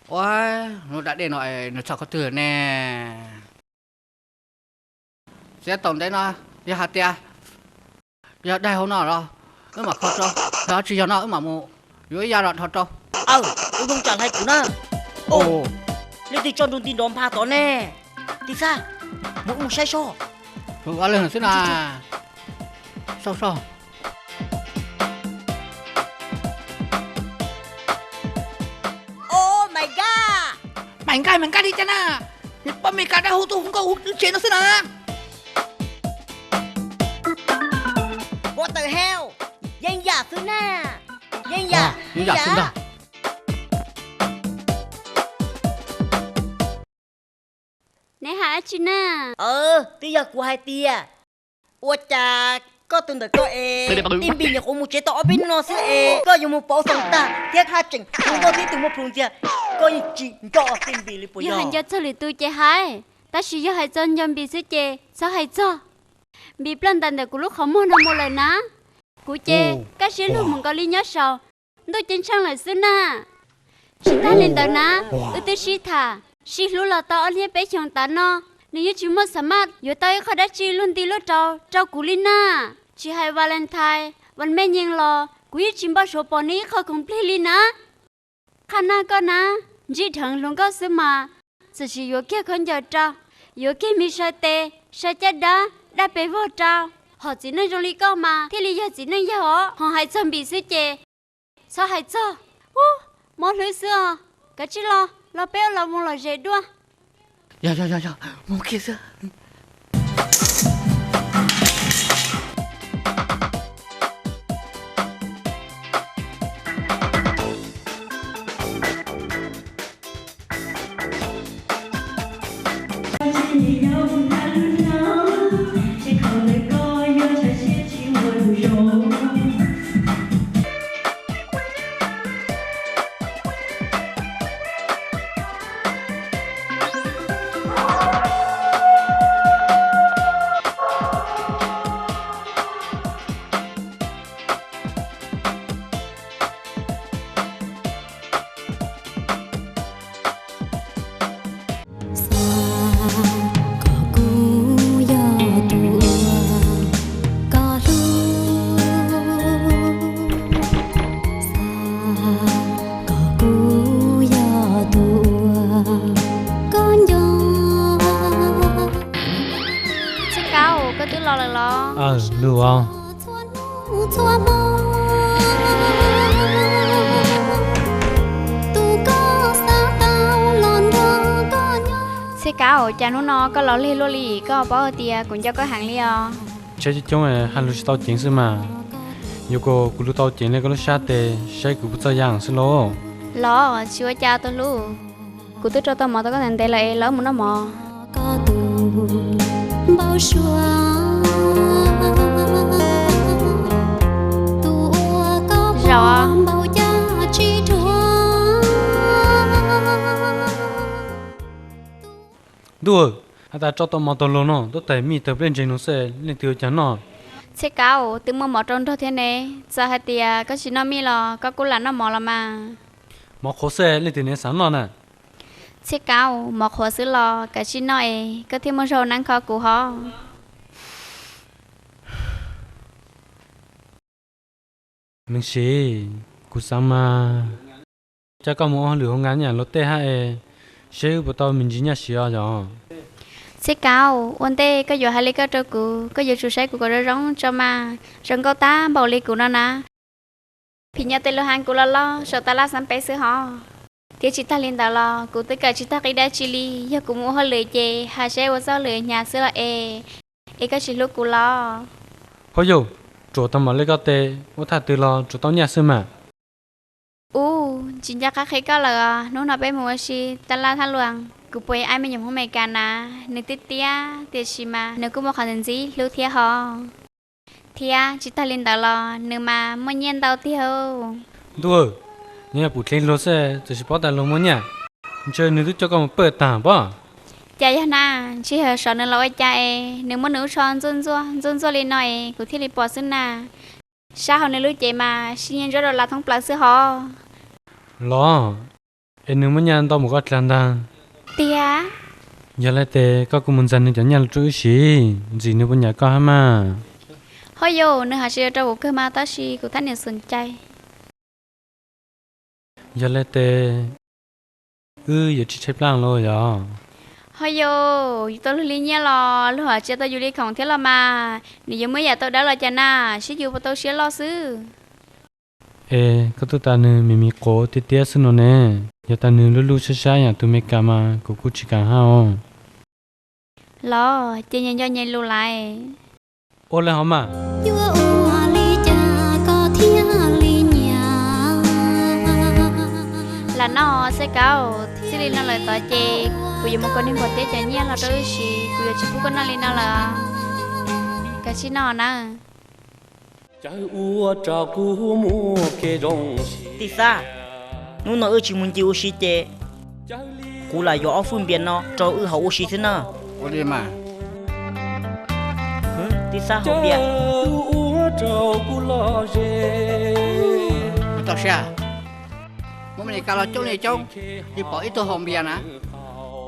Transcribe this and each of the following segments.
ôi nó đã để nó cho có thừa nè sẽ tổng đấy nó giờ hạt tia giờ đây hôm nào rồi mà khó cho đó chỉ cho nó mà mù dưới gia đoạn thật cho không trả lại của nó lên thì cho thông tin đón pha tó nè thì sao mỗi một sai so rồi qua lên thế nào sao oh my god mình cay đi chăng à bao mình cay đã hút tôi không có hút chế nó thế nào what the hell danh giả xứ na danh giả xứ na nè hả chị na tí giờ của hai tia ủa chà có từng được có tim bị nhạc ôm một chế tỏ bên nó sẽ có dùng một bộ sòng ta thiết hai chỉnh không có thiết từ một phùng chia có những chỉ cho tim bị li giờ hành cho cho li tu chế hai ta chỉ giờ hay chân nhầm bị sự chế sao hay cho bị plan tàn để của lúc không muốn một lời ná của chế các sĩ lúc mình có lý nhớ sao tôi chính sang lại xưa na chị ta lên tàu ná tôi sĩ thả sĩ lúc là tao anh bé chồng ta nó nếu chỉ mất sắm mắt giờ tao khó đã chi luôn tí lúc trâu của Lina chỉ hay Valentineวันแม่ยิงรอกูยิ่งชิมบ้าโชปอนี้เขาคงเพลินนะข้าน้าก็นะจีถึงลงก็ซื้อมาจะชิโยเกี่ยคนเดียวเจ้าโยเกี่ยมีชายเตะชายจัดได้ไปว่าเจ้าหอจีนั่งจงลีก็มาที่ลียาจีนั่งยาหอหายจนบีซื้อเจsaoหายเจ้าวู้มอเลยเสือก็ชิรอเป้เรามองเราเจด้วยdạ mua kia sao được không? xe cáo cha nó có lò li có bao tia cũng cho có hàng li chơi chúng mày hai lúc tao chuyện mà yêu cô lúc tao chuyện này có lúc sát tê sai cũng不这样是咯lo chưa cha tôi luôn cụ tôi cho tao mò tao có thành tê là lỡ muốn nó mò bao rồi đùa ta cho tao mò tao luôn nó tôi thấy mi tập lên trên nó sẽ lên tiêu chắn nó xe cáo từ mò trong thôi thế này giờ hai tia có chỉ nó mi lo có cô là nó mò là mà mò khó xe lên từ này sáng nó nè xe cáo mò khó xử lo cái chỉ nó có thêm một số năng khó của họ mình xí cú sáng mà chắc có một lửa không ngán nhà lót tê hai xí bữa tao mình chỉ nhà xí rồi xe cao ôn tê có giờ hai ly có trâu cụ có giờ chủ xe của có rong cho mà rong câu ta bảo ly của nó nè thì nhà tê lo hàng của lo sợ ta la sắm bé sữa họ thì chỉ ta lên tàu lo cụ tất cả chỉ ta cái đá chili giờ cũng mua hơi lười chè hai xe của sao lười nhà sữa là có chỉ lúc của lo thôi dù chỗ tao mà lấy cái tê ô thà từ lo chỗ tao nhà sữa mà chính ra các cái là nó nào bé mua gì ta la tha luang cụ bồi ai mới nhầm hôm mày cả na nếu tiết xí mà nếu cũng một khả gì lưu thiệt họ thiệt chỉ ta lên tàu lo nếu mà muốn nhiên tàu thiệt đùa nhà bụt lên lô xe chỉ bỏ tại lồng mua nhà chơi nếu cho con một bữa tảng bỏ cha ya na chỉ hơi sợ nên lo cha nếu muốn nữ son zôn lên nói cụ thiệt đi bỏ xứ na sao họ nên lưu chạy mà xin nhiên rồi là thông plan xứ họ lo เอ็นนึงมันยันต้องหมก็จันดัง เตีย อย่าเลยแต่ก็กูมันจันนึงจะยันจุ้ยสิจีนึกปัญญาก็ให้มา เฮ้ยโยเนื้อหาเชื่อเจ้ากูมาตาชีกูท่านเนี่ยสนใจ อย่าเลยแต่อย่าชิดใช้ปล้างเลยอย่า เฮ้ยโยตัวลูกลิ้นเนี่ยรอลูกหาเจ้าตัวอยู่ในของเทละมานี่ยังไม่อยากตัวได้เลยจ้าน่าชิอยู่ประตูเชียรอซื้อ ก็ตัวตานึงมีโกติเตียสนุนเน่อย่าตานึงลู่ๆช้าๆอย่างตัวเมกามากูชิกันห้าว รอเจยันยันยันลูไล โอ้เลยหอมอ่ะ Chúa ua ly cha có thiên ly nhà แล้วนอเสกเอาสิลินอะไรต่อเจกูยังไม่คนที่บทเตจะเนี่ยเราด้วยสิกูอยากชิพูกันนั่นลินอะไรกะชินอนะ tí xa nó nói chỉ muốn chịu xí chế cú là gió phương biển nó cho hậu xí thế nào โอ้ดีมา tí xa hậu biển ไม่ต้องเชื่อมันมีการเราจุ้นี่จุ้ที่ปล่อยตัวหอมเบียร์นะ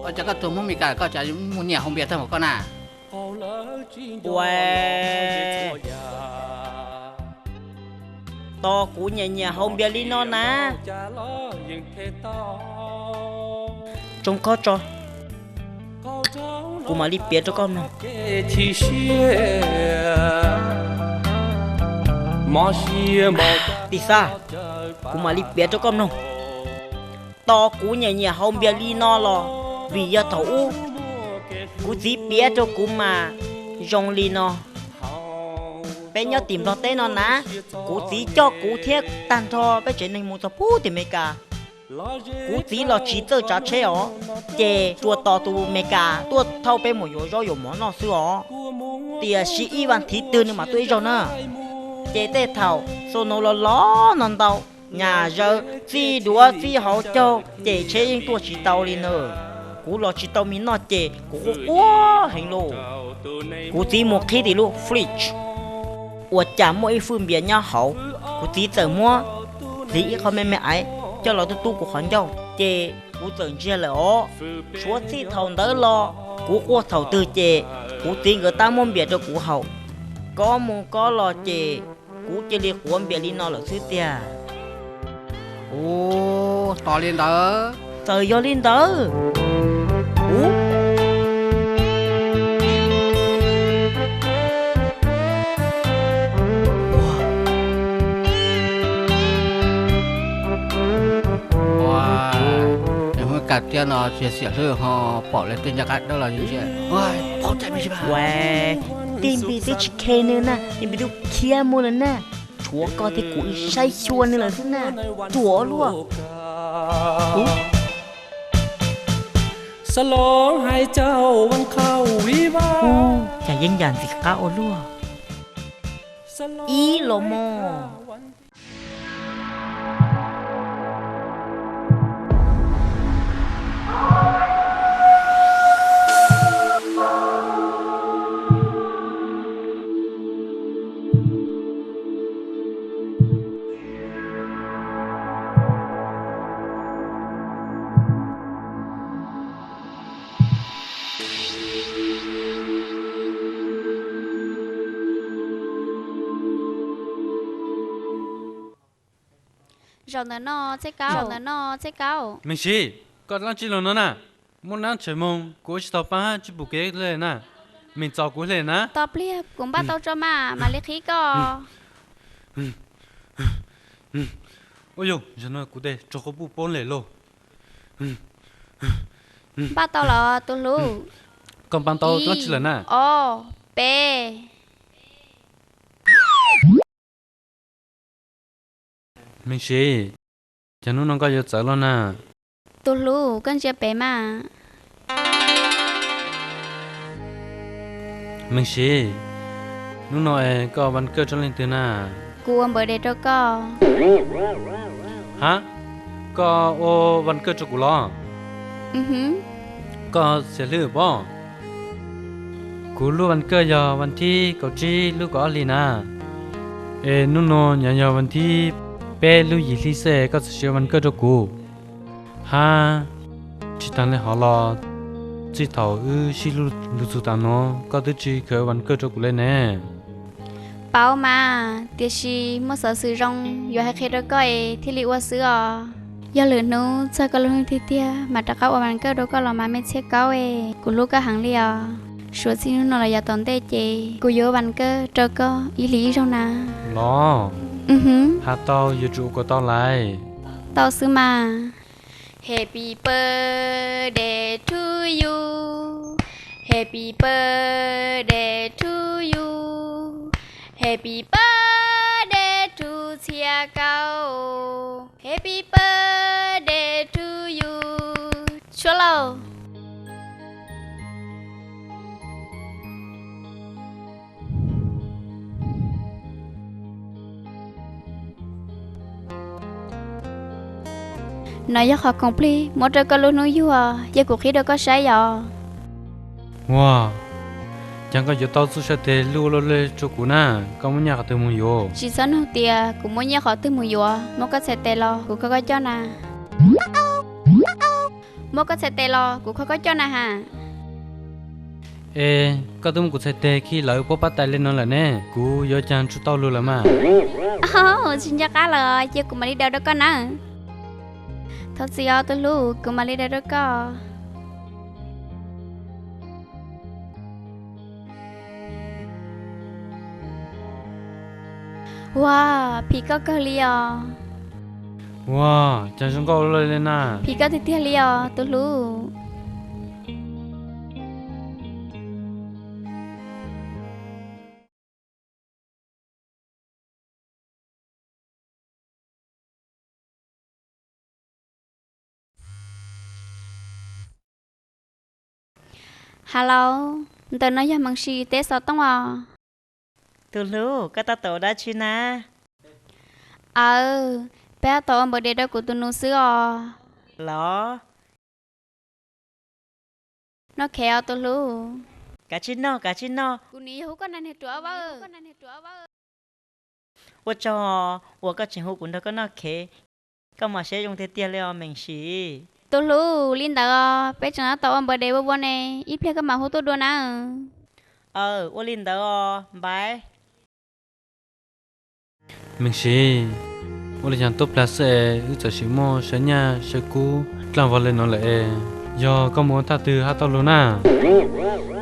ก็จะก็ตัวมันมีการก็จะมุนเนี่ยหอมเบียร์ทั้งหมดก็น่ะ Uầy to cú nhà hông bia li nó ná trông có cho cú mà đi bia cho con nào tí xa cú mà đi bia cho con nào to cú nhà hông bia li nó lo vì do thấu cú dí bia cho cú mà rong li nó bé nhớ tìm lo té nó ná cú dí cho cú thiết tan cho bé chuyện này muốn cho phú thì mày cả cú dí lo chỉ tơ trả chế ó chè chua to tu mày cả tua thâu bé một rồi rồi món nó xưa ó tia sĩ y văn thí tư nhưng mà tôi rồi nè chè tê thầu số nó lo non tàu nhà giờ gì đùa gì hậu châu chè chế những tua chỉ tàu đi nữa cú lo chỉ tàu mình nó chè cú quá hành lô cú dí một khi thì luôn fridge 我家mỗi phương biển nhau hậu cú tí tờ mua tí không mẹ ấy cho nó tu của khoản dâu chè cú tưởng chia là ó số tí thầu đỡ lo cú qua thầu tư chè cú tí người ta muốn biển cho cú hậu có muốn có lo chè cú chè li của biển li nó là thứ tia โอ้ต่อเรียนเด้อ thời do lên đỡ cú ว้าเดี๋ยวมันกัดเจ้าเนาะเสียเรื่องฮอปอดเลยเต้นจะกัดได้หรอยิ่งเชี่ยเฮ้ยพอใจไม่ใช่ป่ะ Uầy, tìm bị tí chỉ kê nữa nè, tìm bị đu kia mua lần nè. Chúa có thì cũng say chua nữa là thế nè, chúa luôn. สลองให้เจ้าวันเข้าวิวา Chả dân dàn gì cao luôn. Ý lô mò. rồi nó sẽ cao rồi nó sẽ cao mình xí có lăng chỉ luôn nè muốn ăn chơi mông cố chỉ tao ba chỉ bục kế lên nè mình chọn cố lên nè tập liệp cũng bắt tao cho mà lấy khí co ôi yo giờ nó cố để cho có bút bốn lên luôn bắt tao là tôi lu còn ban tao lăng chỉ lên nè o b mình xí giờ nó có giờ chạy luôn nè tôi lu con chưa bé mà mình xí nó nói có văn cơ cho lên từ nè cô ông bởi để cho co hả có ô văn cơ cho cụ lo có sẽ lừa bỏ cụ lu văn cơ giờ văn thi cậu chi lu có gì nè nó nhà nhà văn thi bé lu gì lý sẽ có sự văn cơ cho cụ ha chỉ tăng lên họ lo chỉ thầu xí lu lu su ta nó có tới chỉ khởiวันเกิดcho cụ lên nè bảo mà tiếc gì mất sợ sự rong giờ hay khi đó coi thì liệu sữa giờ lửa nấu cho cái lương thì tia mà đã cáo bạn cái đó có là mà mấy chiếc cáo cụ lúc cái hàng liền số xin nó là giờ tốn tệ chị cụ nhớ bạn cái cho có ý lý trong nà lo ha tao giờ chủ của tao lại tao xứ mà Happy birthday to you Happy birthday to you Happy birthday to chia cao Happy birthday to you Chúa lâu nói cho họ complete một trò câu nói vui giờ cuộc khí đâu có sai giờ wow chẳng có giờ tao xuất sẽ để lưu lô lê cho cụ na có muốn nhà cái từ mùi yo chỉ sợ nó tiệt cũng muốn nhà họ từ mùi yo một cái xe tê lo cũng có cho nà một cái xe tê lo cũng có cho nà ha ê có tụi cụ sẽ để khi lỡ bố bắt tay lên nó là nè cụ giờ chẳng chút tao luôn là mà xin chào cả lời chứ cũng mà đi đâu đó có nè thật sự tôi lu cũng mà đi đâu đó có wow phi có cơ li wow chẳng xong có lên na phi có thì tiếc li tôi lu hello tôi nói cho măng si té sao tông Từ lúc cái ta tổ đã chi na. bé tổ bữa đây đó của tôi nuôi sữa Lọ. nó khéo tôi luôn Cả chi nó. cô ní hú con này hết chúa bao Tôi cho, tôi có chuyện hữu cũng đâu có nó khế. Có mà sẽ dùng thế tiền leo mình xí. tôi lu linh đó bé chẳng tổ bữa đây bữa này ít phía cái mà hú tôi đua nè Tôi linh đó bye. mình xí ôi là chẳng tốt là sẽ cho xí mò sẽ nhà sẽ cú làm vào lên nó lại do có muốn tha từ hát tao luôn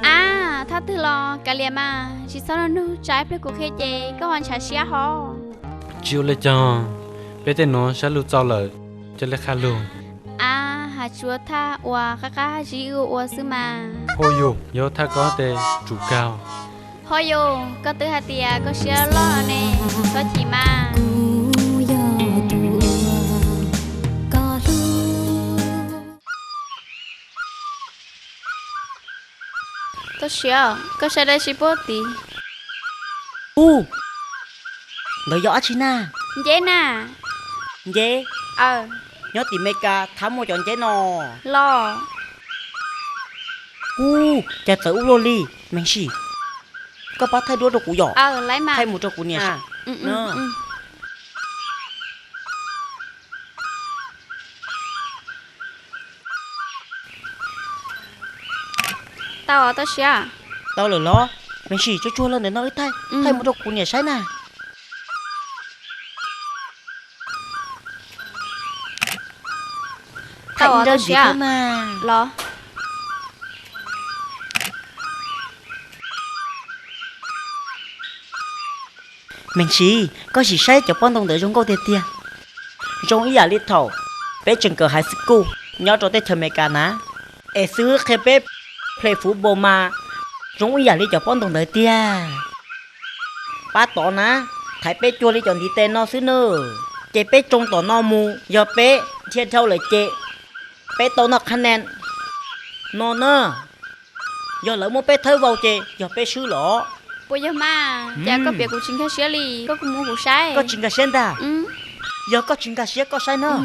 à tha thứ lo cả liền mà chỉ sao nó trái phía của khê chè có hoàn trả xía ho chịu lấy cho bé tên nó sẽ lụt sau lời cho lấy khá luôn hạt chúa tha oa kaka chỉ oa sư mà hôi yo tha có tê chủ cao hôi yo có từ hạt tia có xía lo nè có chỉ mà tôi xía có xía đây xí bố tí Nó rõ chi na. dễ nà Dễ. Nhớ tìm mê ca thám một chọn chế nò. lo Chà tử lô ly. Mình xì. Có bác thay đua đồ củ giỏ. lấy mà Thay một cho củ nè sao. tao xía Tao lỡ lo. Mình xì cho chua lên để nó ít thay. Thay một cho củ nè sai nè. tao đơn gì xía cơ mà. lo Mình xí. Có gì sai cho bọn đồng đợi trong câu tiền tiền. Trong ý là lít thầu. Bé chừng cờ high school. Nhớ cho tết thơ mê ca ná. Ê xứ khê bếp. Play football mà. Trong ý là lít cho bọn đồng đợi tiền. Bá tỏ ná. Thái bé chua lít chọn đi tên nó xứ nơ. Chế bé trong tỏ nó mù. Giờ bé thiên thâu lại chế. Bé tỏ nó khăn nền. Nó nơ. Giờ lỡ một bé thơ vào chế. Giờ bé xứ lọ. bây giờ mà cha có việc của chính cái xía li có cũng mua của sai Có chuyện cả sen ta. ừ Giờ có chuyện cả xía có sai nữa.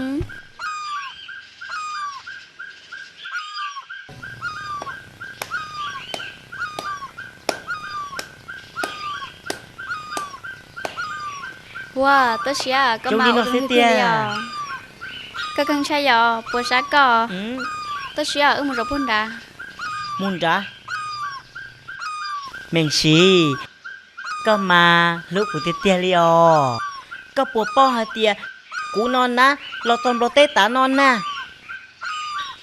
wow tôi xía có Chúng màu đi nó tôi xía hơi tia. tia có cần sai giờ bữa sáng có 嗯， tôi需要một rổ bún đá มุนจ้าเมงชีก็มาลูกกูเตี้ยๆเลยอ๋อก็ปวดป้อหาเตียกูนอนนะเราตอนเราเตะตานอนนะ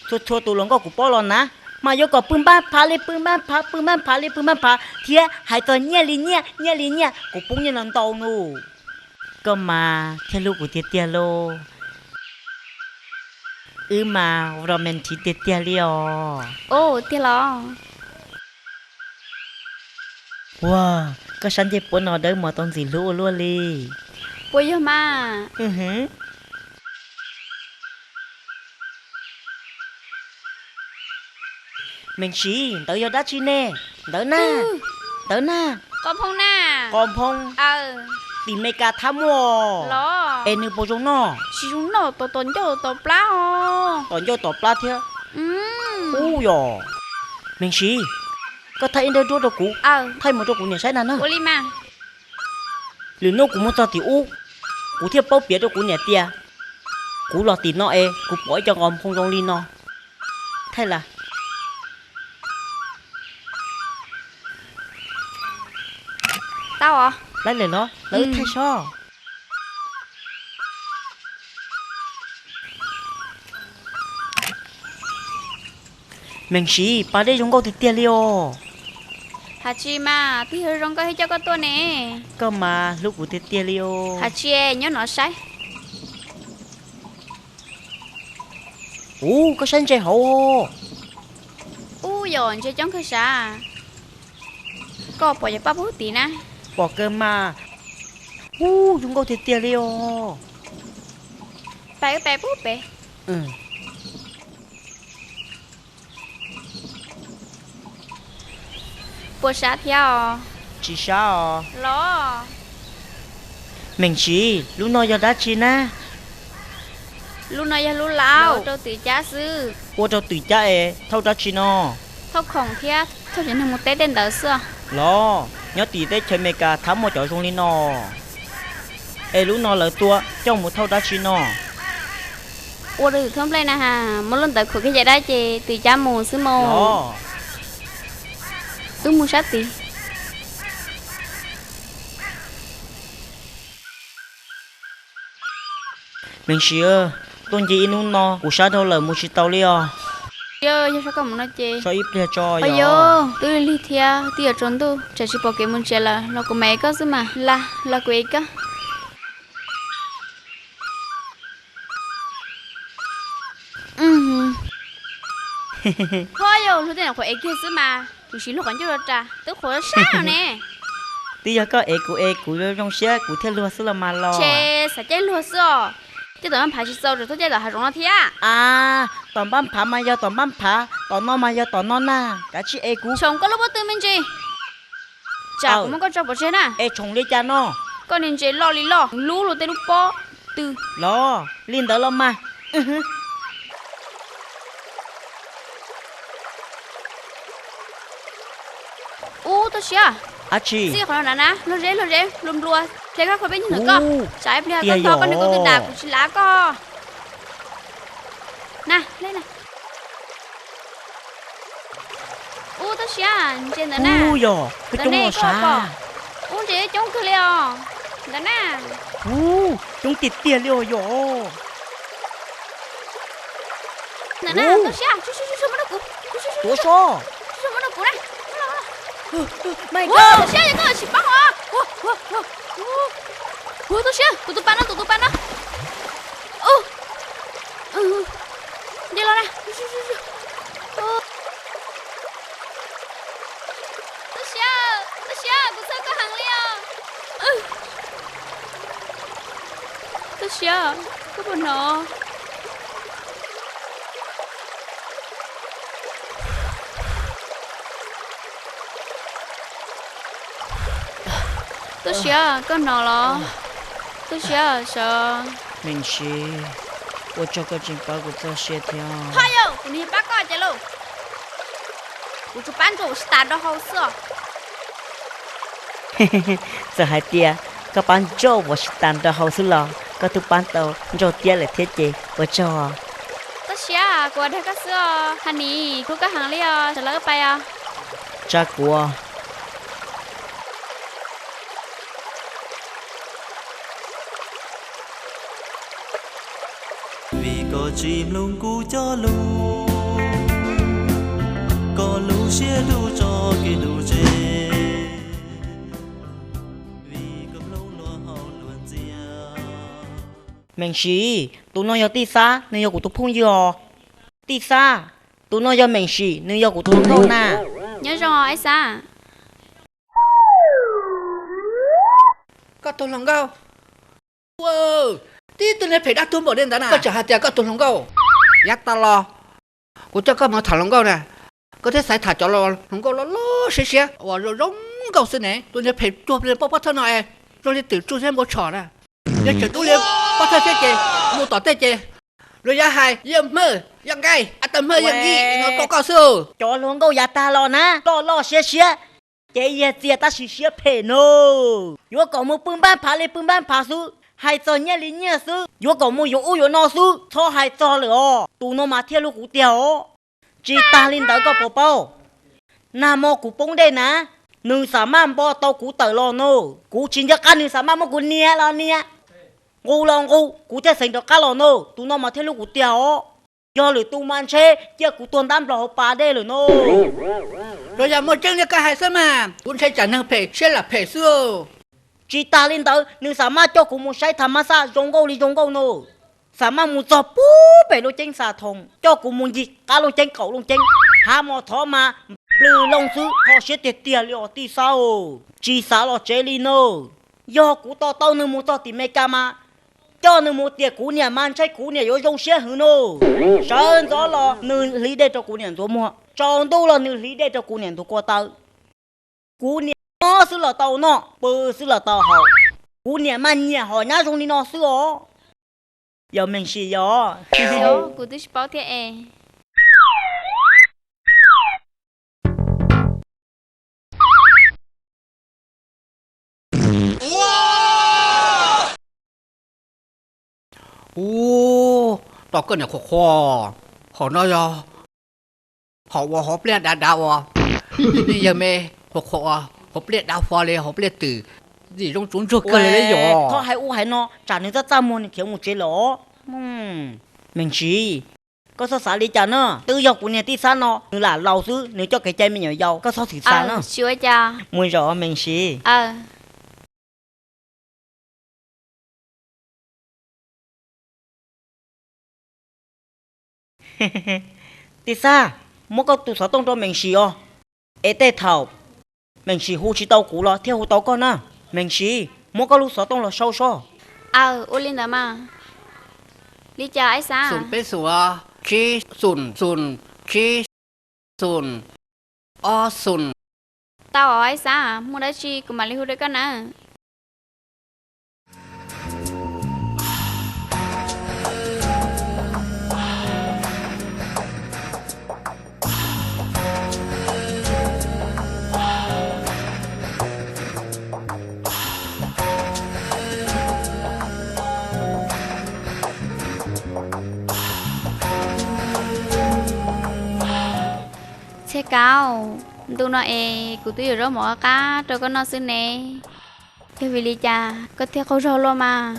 ชัวๆตัวหลงก็กูป้อรอนนะมาโยกับปืนบ้านพาเลยปืนบ้านพาปืนบ้านพาเลยปืนบ้านพาเทียหายตัวเนี่ยลิเนี่ยกูปุ้งยังนอนโตนูก็มาเทียลูกกูเตี้ยๆโลมาเราเมนทีเตี้ยๆเลยอ๋อ ô tiếc lo ว้าก็ฉันจะปนออเดอร์มาตอนสิรู้ล้วนเลย bữa giờ mà อือหือเมงชีเต๋อยอดาชีเน่เต๋อหน้า con phong nè กอมพง ตีเมกาทำวอ lo เอนึโปจงนอ chỉ chúng nó tổ tốn cho tổ pla ตอนโยตอบปลาเถอะ อู้ยอเมงชีก็ไทยอินเดียดูตัวกูไทยหมดตัวกูเนี่ยใช่นั่นนะ ô li mà หรือโนกูมันจะตีอู้กูเทียบเป้าเปียตัวกูเนี่ยเตียกูรอตีนอเอกูปล่อยจะงอมคงลงลีนอไทยล่ะ tao à ไล่เลยเนาะแล้วไทยชอบเมงชีปาได้ยงก็ติดเตียเลยอ๋อ hả chị mà thì hơi rong coi cho con tôi nè ก็มาลูกกูติดเตียเลยอ๋อ hả chị nhớ nó sai โอ้ก็ฉันใจเขาอ๋อ u dọn cho chống cái啥có bỏ cho ba bố tí nè บอกเกินมาโอ้ยงก็ติดเตียเลยอ๋อ bé bố bé อืม bữa sáng theo จีชาอ๋อ lo เมงชีลูกน้อยยอดาชีนะ lúc này giờ lúc lao đâu tí cha sư ว่าเจ้าตุยจ้าเอเท่าดาชีนอ thâu khổng thiết thâu chỉ là một tết đến đỡ xưa รอnhớ tỷ tới chơi mê cả thắm một chỗ trong lý nọ ê lũ nọ lỡ tua trong một thâu đá chi nọ ủa được không lên nè hà một lần tới khổ cái gì đó chị từ cha mù sư mù รอ sư mù sát tí mình xưa tôn gì inú nọ của sao đâu lỡ một chi tàu liò giờ sao có một nói chị sao ít ra cho bây giờ tôi đi theo tôi ở trong tôi chỉ bảo cái muốn chơi là của mẹ có chứ mà là của ấy có thôi rồi lúc này của ấy kia chứ mà tôi chỉ lúc còn chưa được trả tôi khổ sao nè tí giờ có ê của trong xe của theo lúa sữa mà lo chế sẽ chơi lúa sữa chứ tụi mình phải chỉ sâu rồi tôi chơi là hạt giống nó thia à toàn băm phá mà giờ toàn băm phá toàn nó mà giờ toàn nó na cả chị ê của chồng có lúc bữa tư mình chị chả cũng muốn có cho bữa chơi nè ê chồng lấy cha nó con nên chơi lo lú rồi tên lúc bó từ lo liên đỡ lo mà tôi xia à chị xia khỏi nó rễ lùm rùa thế các con biết như nữa co trái bây giờ con đừng có từ đạp của chị lá co nè lên nè tôi xia trên đó nè yo cái trong nó xa chị chống cứ liều đó nè chúng tịt tiền liều yo nè tôi xia chú nó cú tôi so chú nó cú nè my wow, god tôi có chỉ bắn à. Wow, tôi tụt pan nó. Đi lo nè. Tôi cũng sao có hàng liao. Tôi có buồn nọ. Tôi con nó lo tôi sợ mình sẽ tôi cho cái chuyện bao của tôi sẽ theo thôi yo cũng đi bắt coi chơi luôn tôi chụp bán chỗ start đó hậu sữa giờ hai tia các bạn cho tôi stand đó hậu sự lo có thứ ban tàu rồi tia là thiết chế và cho tất xia à của đây các sữa hắn ní cô các hàng liền chờ lỡ bay à cha của vì có chim lông cú cho lù có lù xia lù cho cái lù chê vì cầm lâu lo hậu luôn zia mình xí tụi nó yêu tí xa nên yêu của tụi phong yêu tí xa tụi nó yêu mình xí nên yêu của tụi nó nè nhớ rồi ấy sao có tuần lòng gạo wow tí tuần này phải đắt tuần bỏ đến đó nè có chả hạt tiền có tuần lòng gạo nhát ta lo cô cho có mà thả lòng gạo nè có thể xài thả cho lo lòng gạo lo xí xí và rồi rong gạo xí này tuần này phải chụp lên bao thơ này rồi đi tự chui lên một trò nè giờ chụp tu lên bao thơ thế chị mua tỏi thế chị rồi ra hai yếm mơ yang gai à tầm mơ yang gì nó có cao su cho luôn câu nhà ta lo nè lo xía xía chế ye chia ta xí xía phê nô yo có một bưng ban phá su hai cho nhẹ lý nhẹ su yo có một yo u yo no su cho hai cho nữa tụ nó mà theo lúc cú tiêu chỉ ta lên tới có bộ bao nam mô cú bông đây nè nương sa man bo tao cú tới lo nô cú chín cho cá nương sa man mà cú nia lo nia ngu lo ngu cú theo sinh được cá lo nô tụ nó mà theo lúc cú tiêu do lửa tu man chê giờ cú tuần đam lo pa đây rồi nô rồi giờ một chân như cái hai xem mà cũng sẽ trả năng phải sẽ là phải xưa chỉ ta lên tới nếu sao mà cho cú một sai tham mà sa rong câu nô sao mà một giờ bú bể lô chênh xà thùng cho cú một gì cá lô chênh cậu lô chênh hà mò thọ mà lư lông sư họ sẽ tiệt tiệt liệu tí sao chỉ sao lo chế li nô do cú to tao nếu một to thì mê ca mà cho nên một tiệt cú nhà man chơi cú nhà yếu dông xe hư nô sơn gió lo nên lý đây cho cú nhà tôi mua chọn đâu là nên lý đây cho cú nhà tôi qua tao cú nhà nó sư là tàu nọ bơ sư là tàu hậu cú nhà man nhà họ nhá trong đi nó sư ó giờ mình xì gió xíu của tôi bảo thế e ô tao cái này khó họ nói do họ ple đã đào bây giờ mẹ họ ple đào phò lên họ ple từ gì trong chúng chuột cái này đấy thôi hay u hay nó trả nên rất mua thì kiểu một chế lỗ mình xì có sao xả đi chả nữa tự do của nhà tí xa nó như là lâu xứ nếu cho cái chơi mình nhỏ giàu có sao thì xa nữa xíu cha mùi rõ mình xì tí xa mỗi câu tụ sáu tông cho mình xì ó ế tê thảo mình xì hú chỉ tàu cũ lo theo hú tàu con à mình xì mỗi câu lúc sáu tông là sâu sâu ô linh đó mà lý cha ấy sao sùn bê sùa chi sùn chi sùn o sùn tao ở ấy sao mua đấy chi của mà lý hú đấy con à xe cao tôi nói của tôi ở đó mọi cá rồi có nó xưa nè cái vì lý cha có theo khâu rau lo mà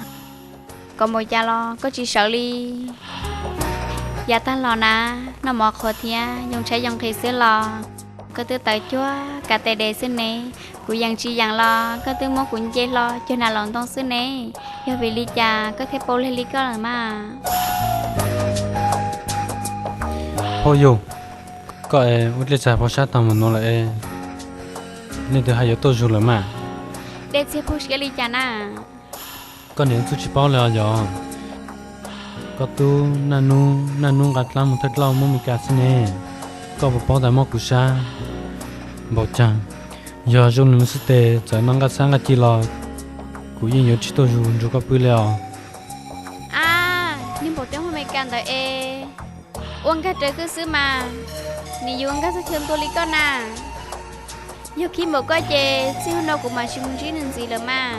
còn một cha lo có chỉ sợ li dạ ta lo nè nó mò khó thia dùng trái dùng khi xưa lo có tôi tới chúa cả tề đề xưa nè của dàn chi dàn lo có tôi muốn cũng dễ lo cho nào lòng tông xưa nè do vì lý cha có thể bố lên lý có là mà thôi dù có út lấy trả bao sát tao mà nó lại nên từ hai giờ tôi rồi mà để xe push cái lý cha na con những chút chỉ bao là giờ có tu nanu gạt làm một thật lâu mà mình cả xin nè có một bao đại mỏ củ sa bảo chăng giờ dùng mình sẽ tệ giờ năng gạt sang gạt chỉ lo củ yên nhớ chỉ tôi rồi có bự leo nhưng bộ tiếng hôm nay can tới uống cái trời cứ xứ mà nị uống cái thứ tôi lý con à giờ khi một cái chè siêu nó cũng mà chung chỉ nên gì là mà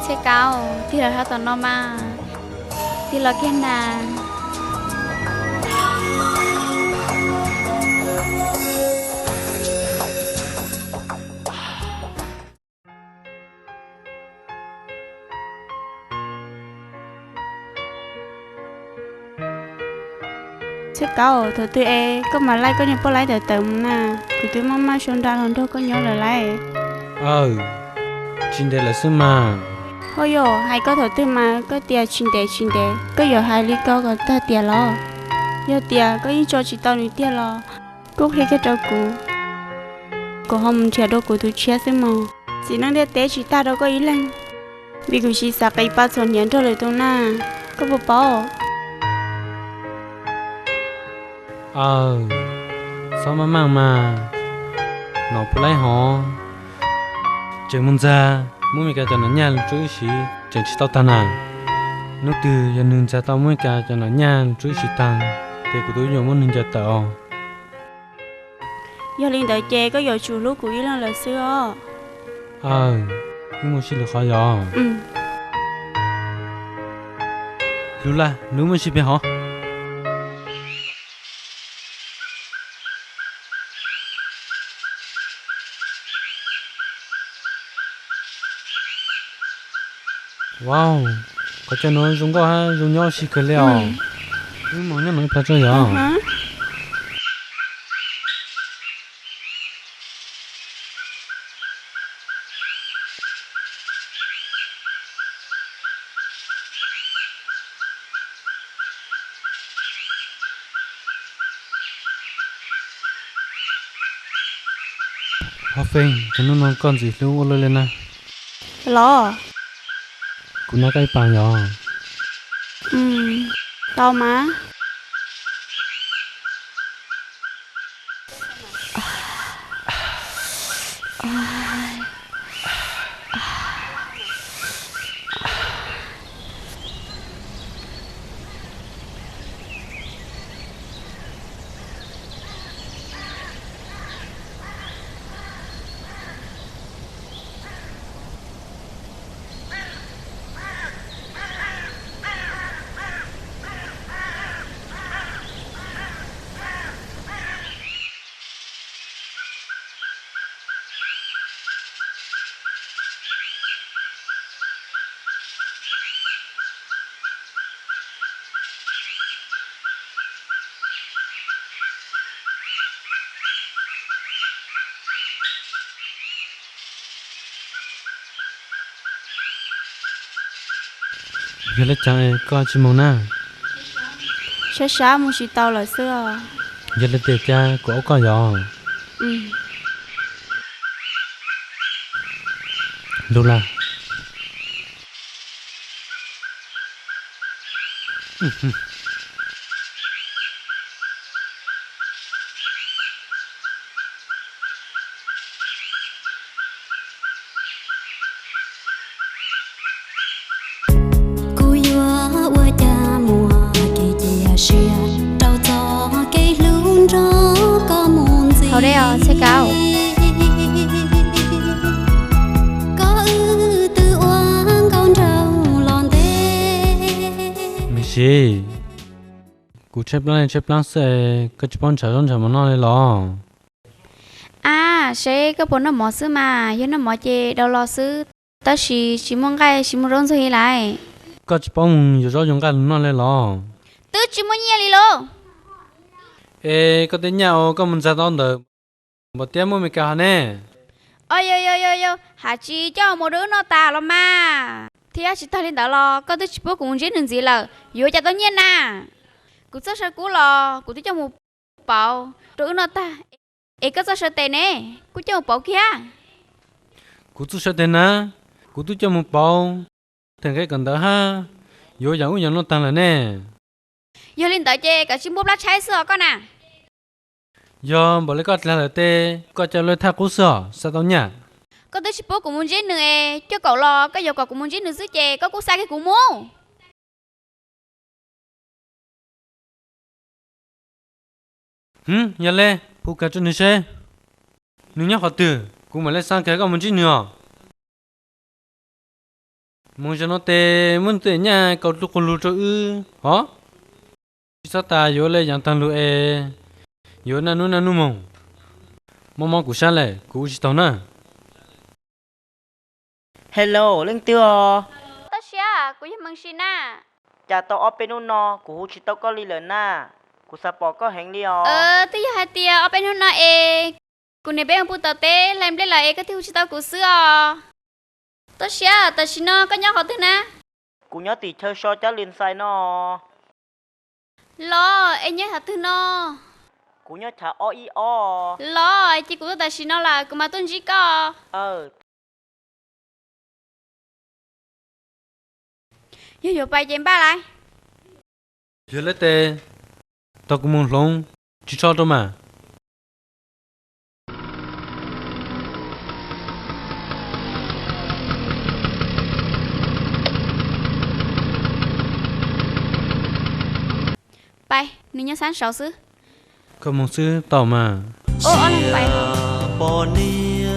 chế cao thì là tao nó mà thì là cái nào chứ cao thôi tụi e có mà lại có nhiều bao lại để tầm nè thì tụi mama xuống ra lần đâu có nhớ lại lại chính đây là sự mà thôi yo hai có thôi tụi mà có tiền chính đề có giờ hai lý có ta tiền lo giờ tiền có ý cho chị tao nữa tiền lo cũng hay cái trâu cô không chia đâu cô tụi chia xem mà chỉ năng để té chị ta đâu có ý lên vì cô chỉ sợ cái ba số nhận cho lời tôi na có bảo sao mà mang mà nó phụ lại họ chẳng muốn ra muốn mình cả cho nó nhàn chú ý chẳng chỉ tao tan à lúc từ giờ nương ra tao muốn cả cho nó nhàn chú ý tan để của tôi dùng muốn nương ra tao giờ linh đợi chè có giờ chủ lúc của ý là xưa nhưng mà xin được khó giờ lúc là lúc mới xin biết hả wow có cho nó dùng có ha dùng nhau xí cái liệu nhưng mà nó phải cho giờ hoa phèn cho nó con gì luôn lên nè lo cũng nó cái bàn nhỏ tao má giờ lấy chàng coi chim mông na sáng muốn chỉ tao là xưa giờ lấy tiệc cha của có giò lúc là hầu đây xe cao mình xí cú chép lăng sẽ cái chụp bóng trả mà nó lên lo sẽ cái bộ nó mỏ xứ mà giờ nó mỏ chè đâu lo xứ ta chỉ mong cái chỉ mong rong gì lại cái chụp bóng giờ dùng cái nó lên lo tớ chỉ mong nhẹ đi lo có tiếng nhau có mình ra đó được một tiếng mới cả nè ôi hả chị cho một đứa nó tà lo mà thì chị ta lên đó lo có tôi chỉ bố cũng chết đừng gì là vô cho tôi nhiên nè cũng rất sợ cú lo cũng tôi cho một bảo đứa nó ta có rất sợ tệ nè cũng cho một bảo kia cú tu sợ tên á cú tu cho một bao thằng cái cần đó ha vô dẫn nó tăng là nè giờ lên tới chơi cả chim bốp lá cháy sữa con à giờ bỏ lấy con là tê con cho lấy thác cú sữa sao tao nhỉ có tới chim bốp cũng muốn chết nữa cho cậu lo cái giờ cậu cũng muốn chết nữa chứ chơi có cú sai cái cú mô nhà lê phụ cả cho nữ xe nữ nhắc họ từ cũng mà lấy sang cái con muốn chết nữa muốn cho nó tê muốn tê nha cậu lúc còn lú cho ư hả sao ta vô lên dạng thằng lú vô nanu mong mong của sao lại của chỉ tao nè Hello, lên tiêu. ta xia của mừng xin à Chả tao ở bên nó, của chỉ tao có lý lớn na. Của sao bỏ có hành lý tí hai tia ở bên hôm nay của này bé ông phụ tao tê làm đây là cái thiếu chỉ tao của xưa ta xia ta xin nó có nhớ họ thế nè Của nhớ tỷ chơi so chá liền sai nó. lo em nhớ hạt thứ nó Của nhớ chả o i o. lo chỉ của ta xin nó là của mà tuân chỉ có vô bài chém ba lại vô lên tê tao cũng muốn lông chỉ cho đâu mà bài nếu nhớ sáng sáu xứ có một sư tao mà ô anh bài bỏ nia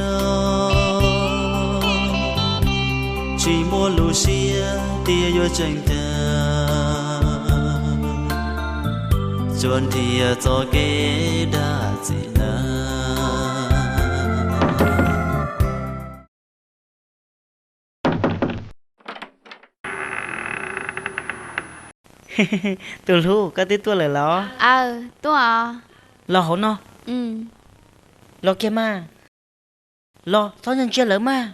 chỉ mua Lucia tia vô chân ta chuẩn thì cho cái đã gì na Từ lúc có tí tua lời lo. tôi Lo hổ nó. Lo kia mà. Lo, sao nhân chia lỡ mà.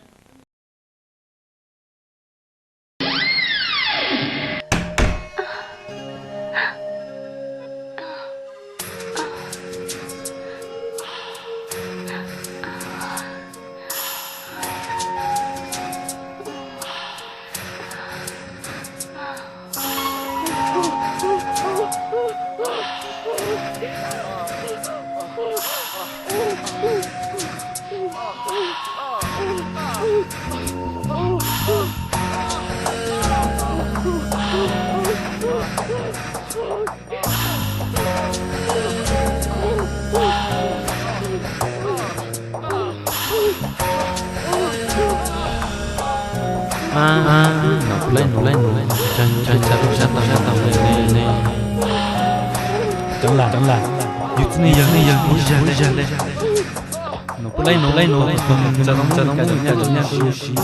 nó lên chân sát tao nè chẳng là giật này giờ nó lên cho nó cả nhà sushi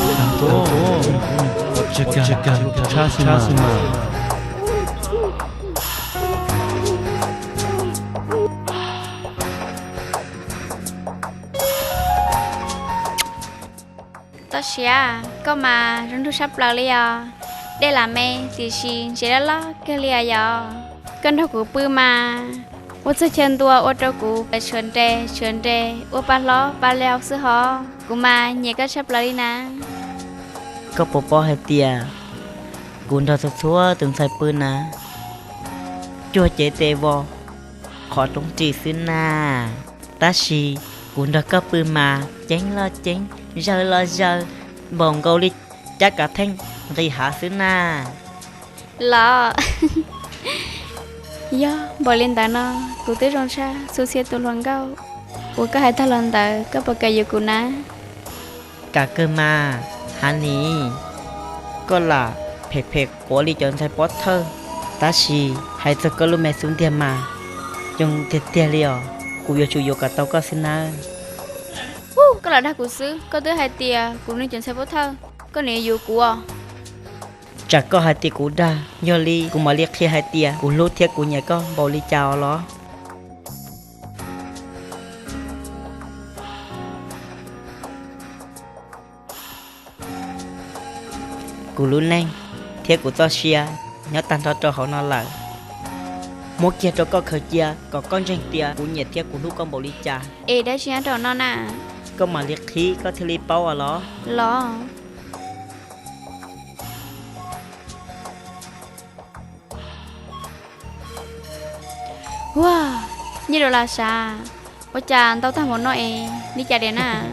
to cheka chasima ta xia có mà rung thu sắp lại liền đây là mẹ thì xin sẽ là cái liền giờ cân thóc của bự mà ô tô chân tua ô tô của phải chuẩn đề ô ba leo sữa họ của mà nhẹ cái sắp lại nè Có bố bó hay tìa. Cún thọ sụt xua từng saiปืนนะchua chế tê vò khó trống trì xứ na ta xì cún thọ cóปืนmà chén lo giờ bồng câu đi chắc cả thanh thì hạ xứ na là do bỏ lên ta nó cụ tới rong xa su xe tụ loạn gao của cái hai ta lần ta các bậc cây của ná cả cơ mà hà ní có là phê phê của đi chọn sai bó thơ ta xì hay cho có lúc mẹ xuống tiền mà dùng tiền tiền liều cụ yêu chủ yêu cả tao có xin na có là đa của xứ có tới hai tia cũng nên chọn xe bó thơ có nè dù của chả có hai tia cú đa nhờ ly cũng mà liệt khi hai tia cú lút thiệt cú nhà con bầu ly chào nó cú lút neng thiệt cú cho xia nhớ tan cho họ nó lại một kia cho con khởi chia có con tranh tia cú nhiệt thiệt cú lút con bầu ly trà ê đã xin cho nó nè có mà liệt khí có thể ly bao à nó lo wow như đó là sao ôi chà tao thằng muốn nói đi chả đến à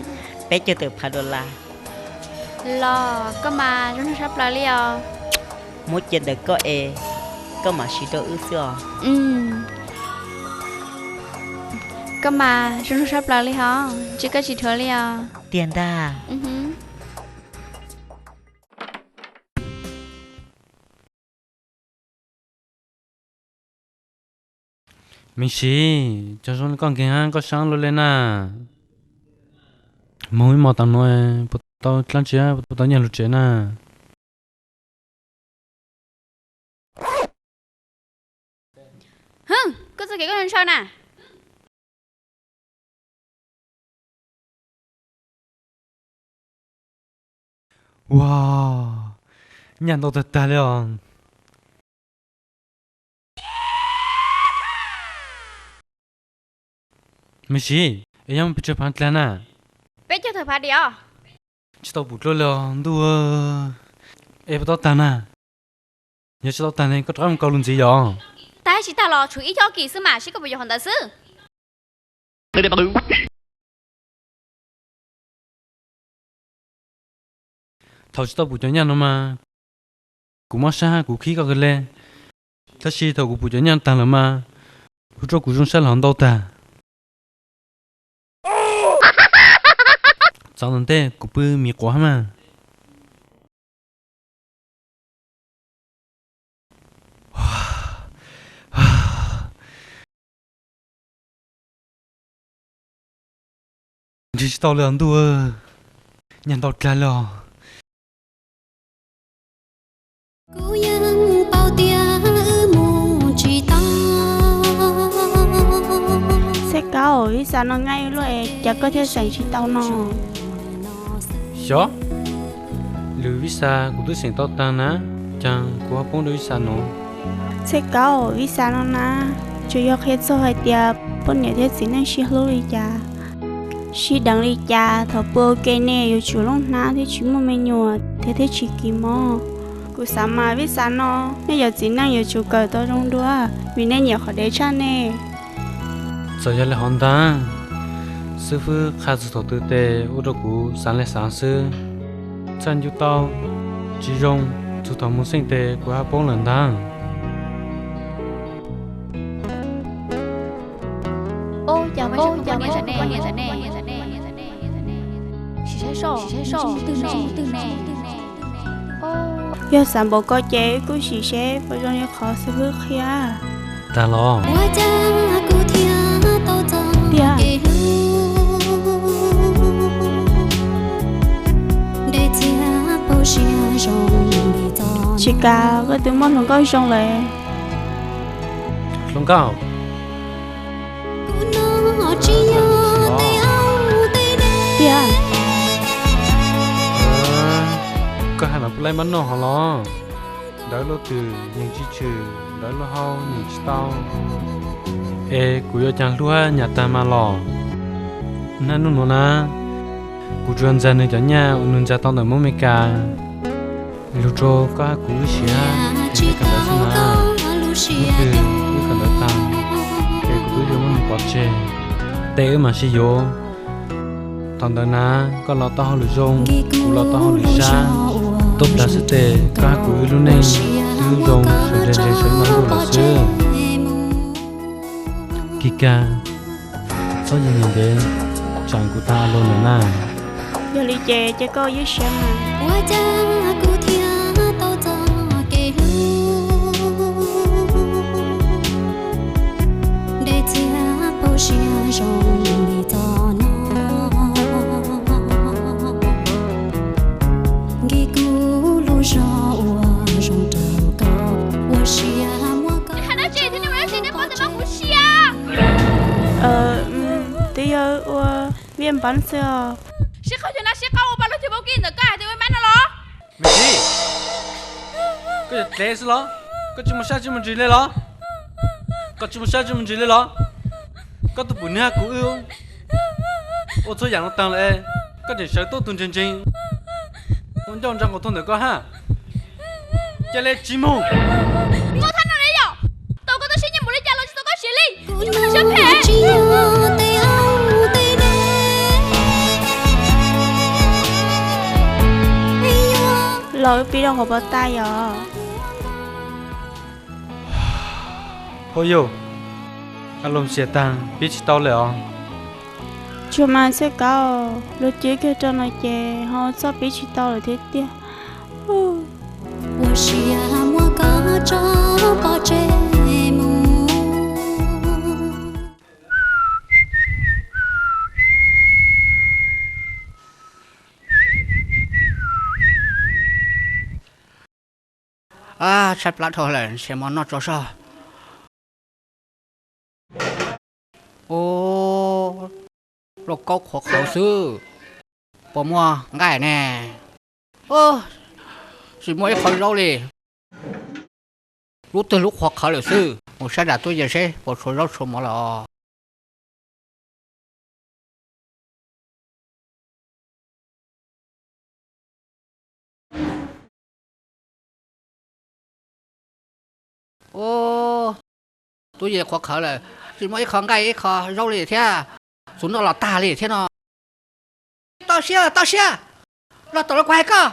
bé chưa từ $1 lo có mà nó sắp lại liền một chuyện được có có mà chỉ đôi ước xưa có mà nó sắp lại liền hả chỉ có chỉ thôi liền tiền ta mình xí cho số con kia ha có sáng luôn lên à mỗi một tầng nói bắt đầu làm chuyện bắt đầu nhận lúc chuyện à Có sao kể con làm sao nè. wow nhận được thật luôn mình xí em bị chụp hình lên à Bé cho thử phạt đi à. chỉ tao bút luôn đua em bắt đầu tan à nhớ chỉ tao tan này có trông câu luôn gì vậy Ta chỉ ta lo chú ý cho kỳ sư mà chỉ có bây giờ hoàn ta sư. thầu chỉ tao bút cho nhau mà cũng mất xa cũng khí có cái lên tất nhiên thầu cũng bút cho nhau tan là mà cũng cho cũng trong xe lăn đâu ta sao nên thế cũng bự miệt quá mà chỉ tao lên đua nhận tao trả lo Cô yang bao tia mù chỉ tao sẽ có ở sao nó ngay luôn chả có thể xảy chỉ tao nó Sao? Lưu visa của tôi sinh tao ta na, chẳng của bông lưu visa nó. sẽ có ở sao nó na chủ yếu khi số hai tia bốn nhà thế xin nên xí lưu đi cha xí đằng đi cha thọ bơ cây nè yêu chủ long na thì chúng mình nhua thế thế chỉ kỳ mò cú sao mà biết sao nó bây giờ chỉ năng yêu chủ cờ tao trong đua vì nên nhiều khó để cha nè Giờ giờ là hòn đá. Sư phụ khai dự thọ tư tệ ô tô cũ sáng lại sáng sư. Chân chú tao chỉ dùng chú thọ muốn sinh tệ của hai bông lần đá. Ô chào mấy chào mấy giờ nè. Chỉ sai sổ từ nè. giờ sản bộ có chế cứ xì xé bây giờ khó sư phụ kia Ta lo. Hoa cha cô thia tao cho kể để chia bao xia rong đi cho chỉ cả cái tiếng món không có trong lại Không cao. nó chỉ nhớ tay áo tay đế tia Có hai là lấy bánh nó hả lo. Đỡ lo từ những chi trừ, đỡ lo hao những chi tao. Ê, cú yêu chẳng lúa nhà ta mà lo. Nà nụ nụ nà. Cú chuyên gia nơi cho nhà, nụ gia tao đợi mô mê ca. Lưu trô có cú xìa, thì cái đó xin nà. Lúc từ, lúc cần đợi tăng. Ê, cú yêu mô mê quạt chê. Tế mà xì vô. Thằng đời nà, có lo tao lưu rong, cú lo tao lưu xa. Tốt đã sức tệ, có cú yêu lưu nên. Tư rong, sự rèn rèn sợi mang đồ là xưa. Kika, sao giờ nhìn đến chẳng của ta luôn nữa nè. giờ đi chè cho cô với xem mà Hoa cha cô thia tao cho kể để chia bao xia rong đi cho nó ghi cũ lu rõ rong trầu cao hoa xia mua cao Hắn nói chuyện thế nào mà nó bao giờ mà xia. tí ơi viên bắn xưa Xia không cho nó xia câu bao lâu thì bao kia nữa cả thì mới bán nó lo. Mày gì? Có thể lẽ gì đó? Có chừng một sao chừng một gì lên đó? Có chừng một sao chừng một gì lên đó? Có tụi bún ha cũ yêu. Ô thôi dạng nó tăng lại. Có thể sợ tốt tuần chân chân. Con trong trong của thôn được có ha? Chả lẽ chỉ mù? Ngon thanh nào đấy nhở? Tôi có tôi xin nhận một ly trà rồi tôi có xí ly. Nhưng mà nó sắp nó hề. chỉ nhớ tay áo tay đế lỗi bị đâu hộp tay giờ Thôi yêu. Anh lùm xìa tăng, biết chỉ tao lẽ không? chưa mà sẽ có lúc trước kia cho nó chè họ sắp bị chỉ tao là thế tia 我是呀，我家找个节目。à sắp lại thôi là xem món nó cho sao ô lộc cốc hoặc khẩu sư bỏ mua ngay nè ô chỉ mỗi khẩu rau đi lúc từ lúc hoặc khẩu sư một sai đã tôi giờ sẽ một số rau số mỏ là ô tôi giờ hoặc khẩu là chỉ mỗi khẩu ngay khẩu rau đi thế xuống đó là ta đi thế nó tao xia nó tao nó quay cơ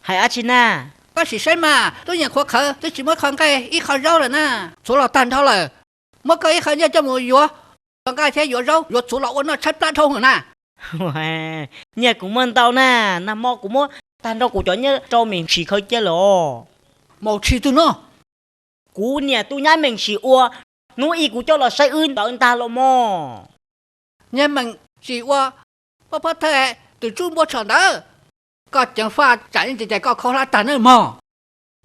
Hai á chín à. có chỉ xem mà tôi nhận khoa khởi tôi chỉ mới khởi cái ít khởi rau rồi nè số là tan thôi là mới cái ít khởi nha cho một vừa còn cái thế vừa rau vừa số là nó chết ra thôi rồi nè Wow, nhà cũng mơn tao nè, nằm mò cũng mò, tan đâu cũng cho nhớ cho mình chỉ khơi chơi lò. một chi tôi nó Cú nhà tôi nhá mình chỉ ua, nó ý cũng cho là say ươn tao ta lo mò. nhưng mình chỉ qua có phát thế từ trung bộ chọn đó có chẳng pha chẳng chỉ có khó là tàn nữa mà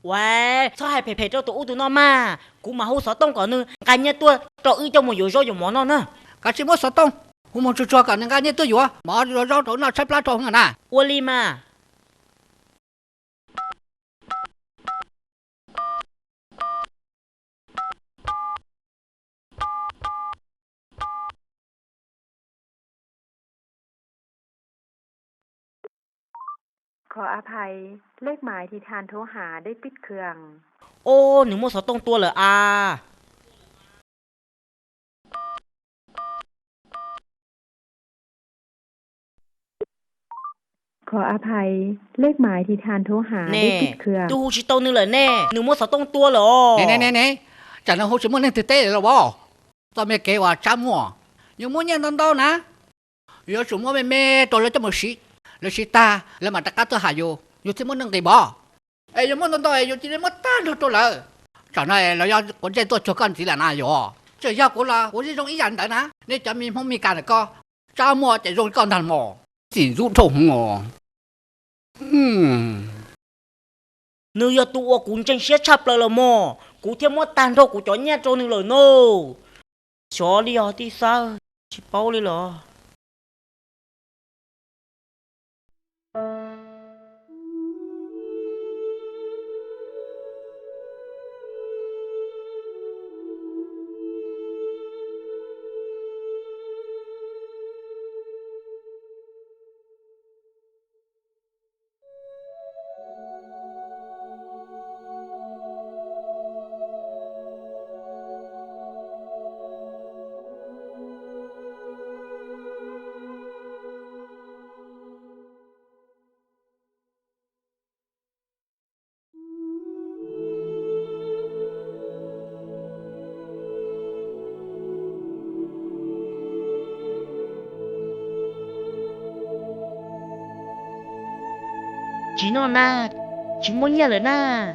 Wow, sao hai phê cho tụi nó mà, cú mà hô sợ tông còn nữa, cái nhà tôi cho ư cho một dồi dồi món nó nữa. cái chỉ mới sợ tông không muốn cho cả những cái như tôi vừa mà rau đó nó chết ra thôi rồi nè Ua li mà.ขออภัยเลขหมายที่ทานโทรหาได้ปิดเครื่อง Ô, nếu mua sợ tông tua là à. ขออภัยเลขหมายที่ทานโทรหาได้ปิด Nè, เครื่อง tôi hú chỉ tông nữa là nè, nếu mua sợ tông tua là. nè chẳng là hôm chỉ muốn lên thực tế rồi bỏ tao mới kêuว่าcha mua nhưng muốn nhận đâu nè giờ chúng mua mẹ tôi lấy cho một xí lấy xí ta lấy mà tất cả tôi hại vô vô thì muốn nâng tiền bỏ ấy giờ muốn nâng tôi vô chỉ lấy mất tan được tôi là chẳng này là do con trai tôi cho con chỉ là nào vô chứ do cũng là cũng chỉ trong ý nhận đấy nè nếu cho mình khôngมีการlà co cha mua chỉ dùng con thằng mỏ chỉ giúp thùng mỏ Nếu giờ tụi cũng chân sẽ chập lại là mò, cũng thêm một tàn thôi cũng cho nhà cho nên lời nô. Cho đi ở thì sao? Chỉ bao đi là. Chỉ nó na, chỉ muốn nhà rồi na,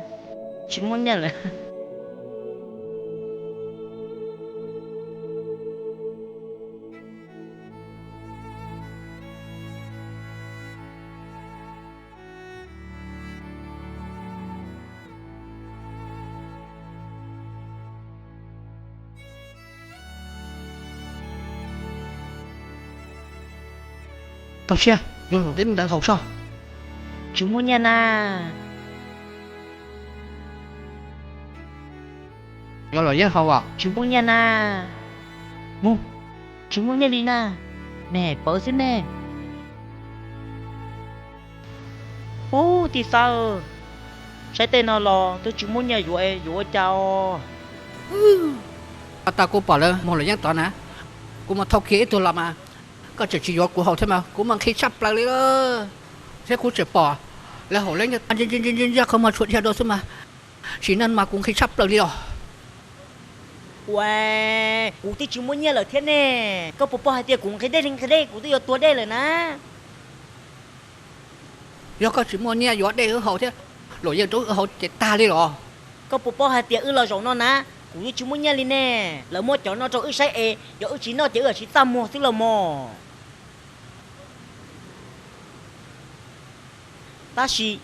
chỉ muốn nhà rồi. tao xe vô đến đã khẩu sao Chỉ muốn nhà na. vô rồi với không à Chỉ muốn nhà na. Mu, chỉ muốn nhà đi na. Nè, bỏ xin nè. Ô, thì sao? Sai tên nào lo, tôi chỉ muốn nhà dụ chào. tao cũng bỏ lên một lần nhắc tao nè cũng mà thâu khí tôi làm mà có chỉ vô của họ thế mà cũng mang khí chắp lại nữa thế cũng chỉ bỏ là họ lên anh chân không mà chuột theo đâu mà chỉ nên mà cũng khí chắp lại đi rồi Wow, cụ thì chỉ muốn nhà là thế nè. Có bố hai tia cũng cái đây, cụ thì ở tua đây rồi nè. do có chỉ muốn nghe gió đây ở hậu thế lỗi giờ tôi ở hậu chết ta đi rồi Có bố hai tia là giống nó nè. Cụ thì chỉ muốn nhà lên nè. Lỡ mua cho nó cho ư sai e, giờ ư chỉ nó chỉ ở chỉ tam mua tức là mò. Ta chỉ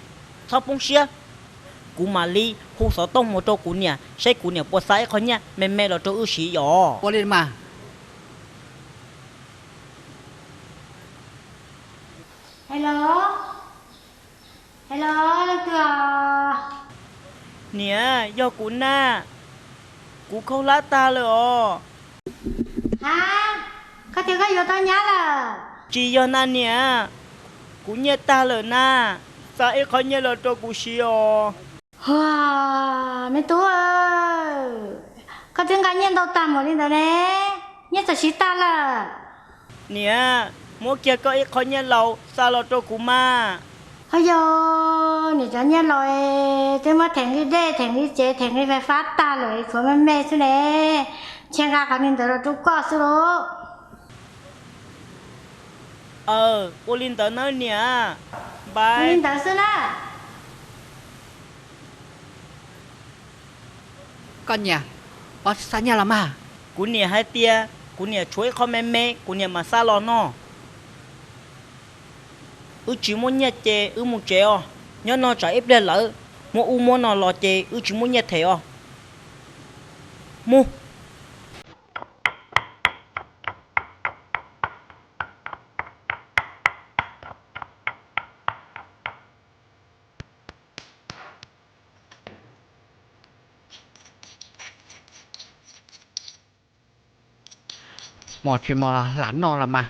thao bông xia. cú mà li hú sợ tông một chỗ cú nè sẽ cú nè bố sai khó nha mẹ là chỗ ưu sĩ nhỏ Bố lên mà. Hello. Hello, được chưa? nè do cú na cú không lá ta rồi Hả? Có thể có vô tao nhá là. chỉ do na nè cú nhẹ ta rồi na sai khó nhẹ là chỗ cú sĩ nhỏ Wow, mẹ tú ơi. Có tiếng cá nhân đâu tạm một lên đó nè. Nhất là xí ta là. nè mua kia có ít khó nhẹ lâu sao là chỗ cú mà Ôi dồi, nè cho nhớ rồi. Tôi mà thèm đi đê, thèm đi chế, thèm đi phải phát ta rồi. Của mẹ xứ nè. Chàng gà khả nên đó là chú có xứ đó. cô Linh tới nơi nè Cô bye Linh tới xứ nè. Con nhà. Bó xa nhà lắm à. cú nè hai tia cú nè chuối khó mẹ cú nè mà xa lo nó chỉ muốn nhẹ chè muốn chè nhớ nó trả ép lên lỡ muốn nó lo chè chỉ muốn nhẹ thế mua Mò chỉ mò lán nó lắm mà.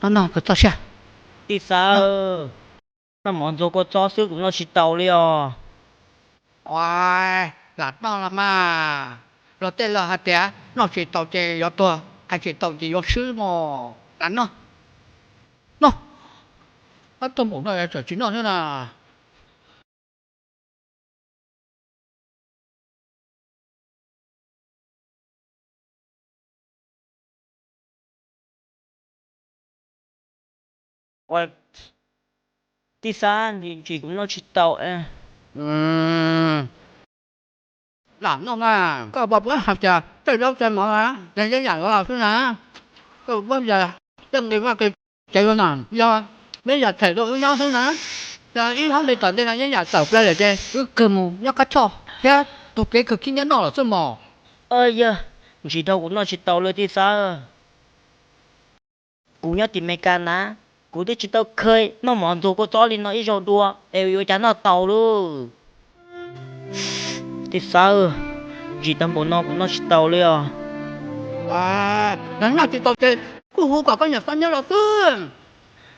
Nó cứ cho xe. đi sao nó món cho có cho sức nó chỉ tàu đi Ôi, lán nó lắm mà. Rồi tên là hạt tía. Nó chỉ tàu chè yếu tùa. Hay chỉ tàu chỉ yếu sư mò. Lán nó. Nó. Bắt tôm ổn này trở chính nó thế nào. Ôi, đi xa thì chỉ cũng nó chỉ tàu Lán nó mà. Có bọc cái hạt tía. Tên đâu tên mỏ lá. Tên cái dạng củaเราthế nào. Rồi bây giờ. Tên đi qua kịp. Chạy vô nào. Do. Bây giờ thể độ với nhau thế nào. Giờ ít hắn đi tận đây là những nhà tàu đây là chơi. Cứ cầm nhóc cá cho. Thế tụi cái cực kỳ nhẫn nó là sơn mò. giờ chỉ đâu cũng nó chỉ tàuเลยđi xa cú nhớ tìm mẹ can ná cú đi chỉ tàu khơi nó mòn dù có gió lên nó ít rồi đua yêu chán nó tàu luôn đi xa chỉ tâm bộ nó cũng nó chỉ tàu luôn À, nó chỉ tàu chơi. Cô hú cả cái nhà sân nhớ là tương.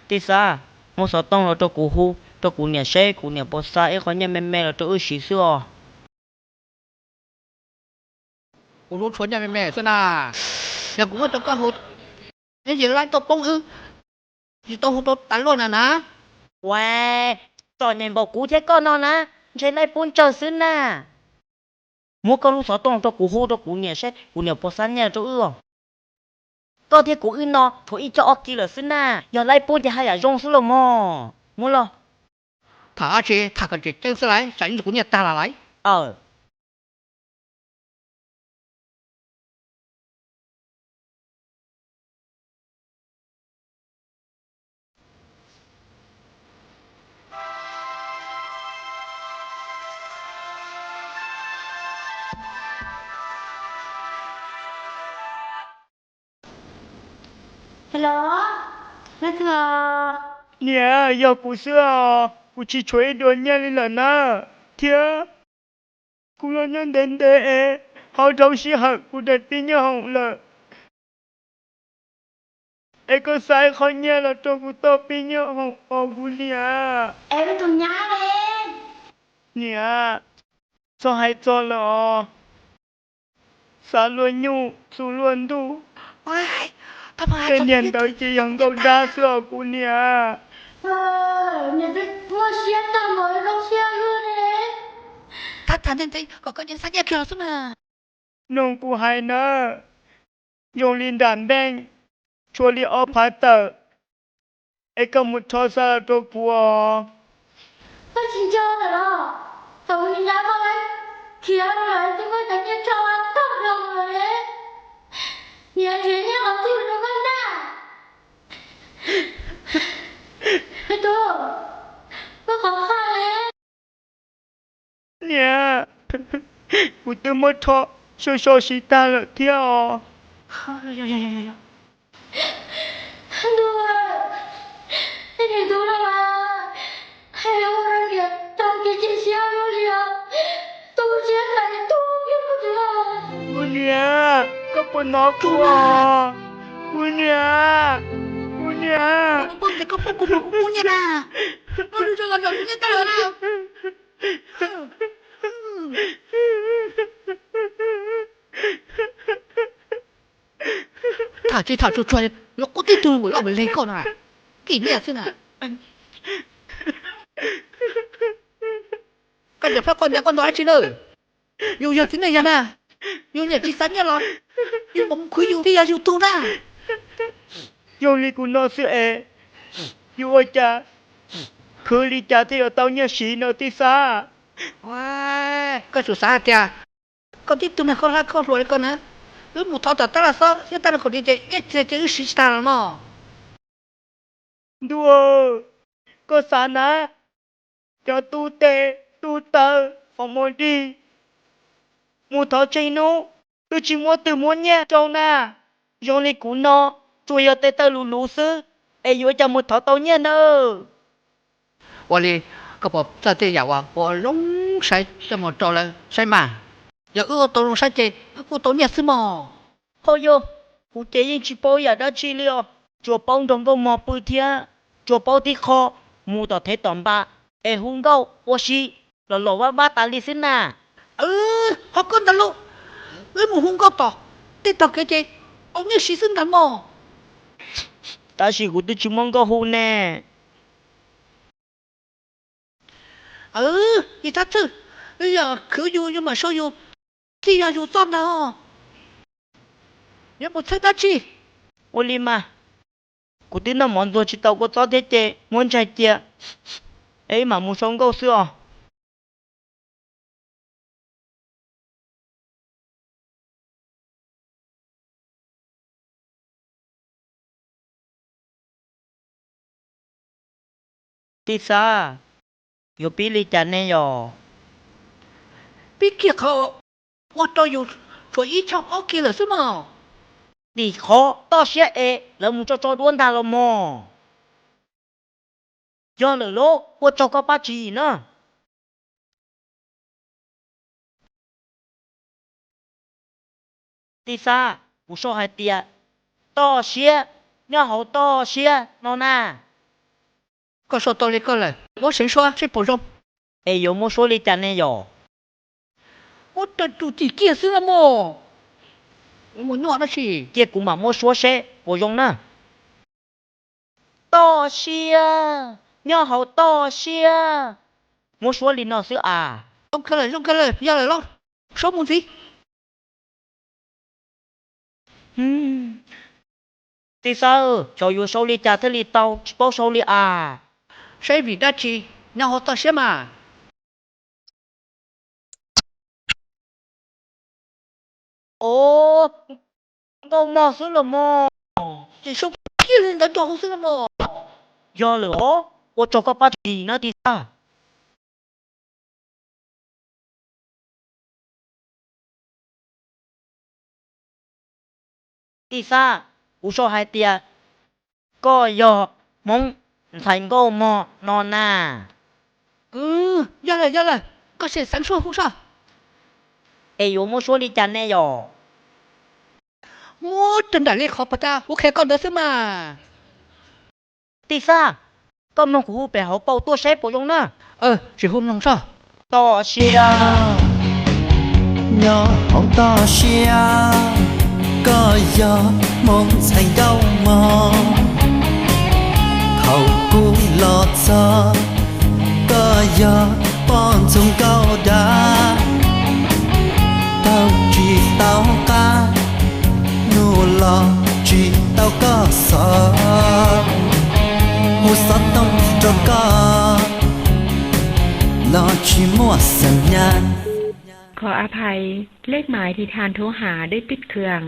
đi xa mua sợ tông là cho cú hu cho cú nhà xe cú nhà bò xa ấy có nhà mẹ là cho ư xí xưa Cô rút xuống nhà mẹ xem nào. Nhà cũng có cho con hút. Nên gì lại tàu bông ư. Chỉ tàu hút tàu tán luôn à ná. wow trò này bảo cú thế con nó nè chơi lại buôn chờ xứ nè mua con lúc sợ tông cho cú hu cho cú nhà xe cú nhà bò xa nhà cho ư có thể cú ư nó thôi cho ok là xứ nè giờ lại buôn thì hay là rong xứ rồi mò mua lo Thả chị, thả cái chị chân sẽ lại. Sẵn của nhà ta là lại. Hello. Được chưa? nè giờ cú xưa cú chỉ chơi đùa nhà lên là na thiệt cú lo nhân đến đây họ đâu xí hạt cú đặt tin nhau hỏng là ai có sai khó nhà là cho cú to pin nhau hỏng cú nè Em tụi nhá lên. nè sao hay cho là sao luôn nhu su luôn đủ Ôi, tao mà cái niên tới chỉ hằng câu đa sữa cú nè Nhà tôi mua xe tao mới không xe luôn đấy. thả nên thấy có cái nhân sách nhà kia xuống mà. nông cú hay nè dùng linh đàn đen chua li ở phá tờ ai có một trò sao cho cú Tôi chỉ cho rồi đó. Tôi nhìn ra vào đấy. Kia rồi tôi có đánh nhân cho ăn tốt rồi đấy. Nhà thế nhà có chịu được không nào? Tôi 我这么吵，说是大了跳。呀！你听到了吗？哎呦我的天，当给姐笑了呀，都现在都骗不着。Punya, kau aku. Punya. Kau punya dah. Aduh jangan punya dah lah. Thả cho chơi, nó có tí tôi mới ở lên con à. Kỷ niệm thế nào? Cái giờ phát con nhà con nói chị ơi. Yêu giờ thế này nha nè. Yêu nhà chị sáng nha rồi. Yêu bóng quý yêu thì là yêu tu ra. Yêu li của nó sẽ yêu ơi cha. Cứ li cha thì ở tao nhà sĩ nó tí xa. Wow, cái số xa kìa. Con tiếp tục này con là con rồi con hả? Cứ một thao ta là sao? Hiện tại là còn đi chơi sĩ ta là mà. Đùa. Có xa nè. Cho tu tê, tu tờ, phòng môn đi. Một thao chơi nó. Tôi chỉ muốn từ muốn nha châu nè. Yêu li của nó. Tôi ở tê tờ lù sư. Ê yêu cha một thao tao nha nơ. 我哩，个不在这呀哇，我拢晒怎么着了晒嘛？要都拢晒这，都热死嘛？好哟，我这人去包呀的去了，做包中个毛不天，做包的khó，木到太短吧，哎红高，我是老老娃娃打理先呐。好跟得喽，你冇红高到，你到个这，我你牺牲干嘛？但是我都去忙个好呢。你咋子？哎呀，可有嘛少有，这样有赚的哦。也冇猜得起。我哩嘛，我对那忙做去到个早点的，忙在的，哎嘛冇上高是哦。第三。有比你讲的哟，比起เขา我都有做一场 OK 了是吗？你好，到些哎，人们做乱他了么？要了咯，我做个把鸡呢。第三，我说还爹，到些，你好到些，喏呐。个说道理个了，我先说这不中。哎，有没说你讲的哟？我的主题解释了么？我弄的是。结果嘛没说些，不用呢。多谢，你好多谢。我说你那是啊。用个了，要来咯，什么事？第三，就有手里家这里刀，包手里啊。谁比得起？你好多些嘛？哦，我没事了么？你说别人的装饰了么？要了哦，我做个把鸡呢，第三。第三，我说还爹，ก็要蒙thành个么喏呐。要了，个是三说胡说。哎，有没说你讲的哟？我真的你考不到，我开讲的是嘛？第三，咁样湖北好包多些不用呢。是红龙少。多谢啊。nhỏ hậu to xia có gió mong thành đâu mò hậu cú lọt gió có gió bon trong cao đá tao chỉ tao ca nô lo chỉ tao có sợ hồ sa tông cho có lo chỉ mua sân nhan ขออภัยเลขหมายที่ทานโทรหาได้ปิดเครื่อง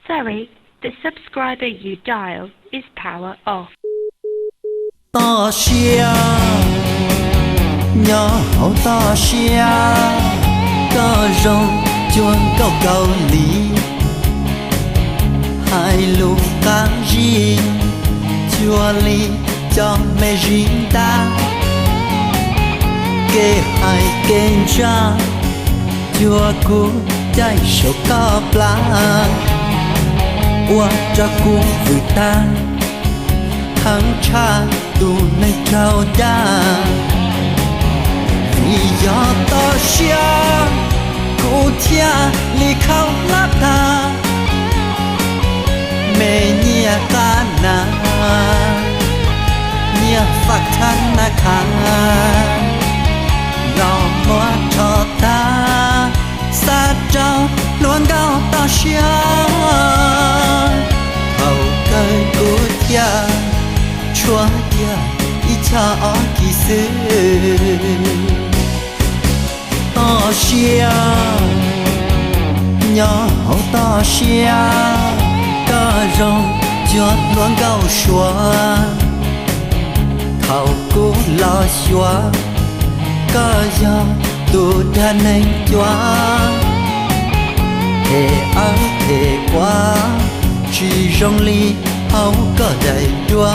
Sorry, the subscriber you dialed is power off. To xia nhỏ hậu to xia có rong chuông câu câu lý hai lúc cá gì chua ly cho mẹ riêng ta kê hai kênh cha chua cú chạy số có plá qua cho cú vui ta thằng cha tu nơi trao đa vì gió to xia cú thia li khâu lát ta mẹ nhia ca na nhia phật thân na khang rau mua cho ta xa trao luôn cao ta xia hầu cây cú thia chúa tia ý cha ở kỳ sư to xia nhỏ hậu to xia có rong chúa luôn cao xua thầu cú lo xua có gió tu đa nên chúa thế áo thế quá chỉ rong ly hậu có đầy đua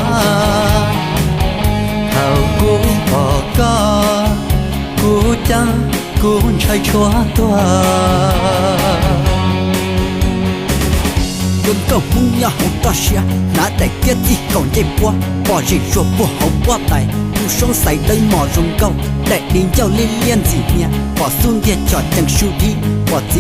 thầu cú bỏ có cú trắng cú trai chúa tua quân cầu mung nhà hậu to xia nã đại kia gì còn dây qua bỏ gì ruột bùa hậu qua tay tu sống say đây mò rung câu đại đình châu liên liên gì nhỉ bỏ xuống địa trò chẳng su đi bỏ chín